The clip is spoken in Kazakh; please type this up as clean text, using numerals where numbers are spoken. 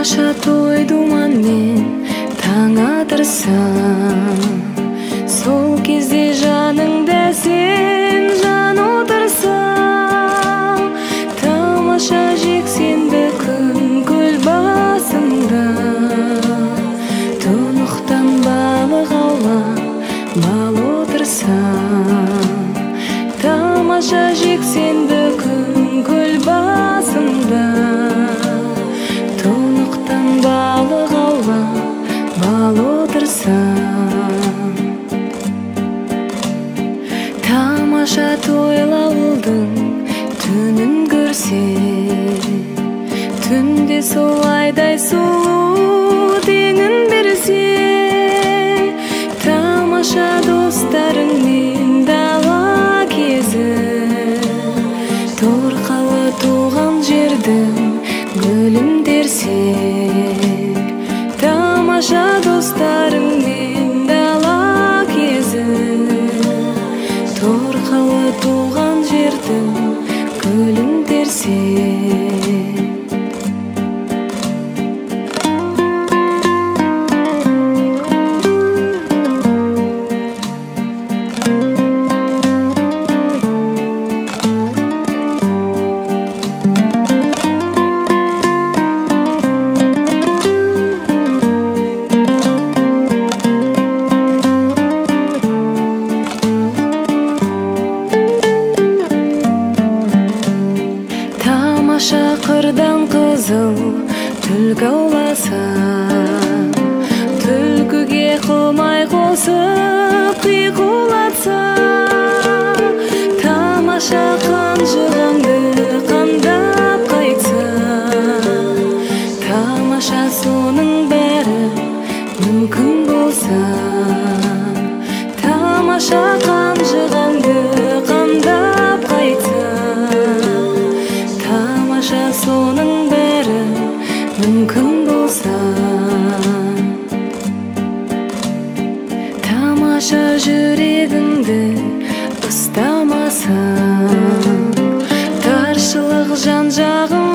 тамаша той думанмен таң атырсаң, сол кезде жаныңда сен жан отырсаң, тамаша жексенбі күн көл басында, тұнықтан балық аулап бал отырсаң, тамаша жексенбі күн көл басында, тұнықтан балық аулап бал отырсаң. Тамаша тойлаудың түнін көрсе, түнде сол айдай сұлу теңін берсе, тамаша достарыңмен дала кезіп, торқалы туған жердің гүлін терсек, тамаша достарыңмен дала кезіп, торқалы туған жердің гүлін терсек. Тамаша қырдан қызыл түлкі ауласа, түлкіге қылмай қосып қиқулатса, тамаша қанжығаңды қандап қайтса, тамаша соның бәрі мүмкін болса, тамаша қанжығаңды қандап қайтса, тамаша соның бәрі мүмкін болса, тамаша жүрегіңді ұстамасаң, таршылық жан жағым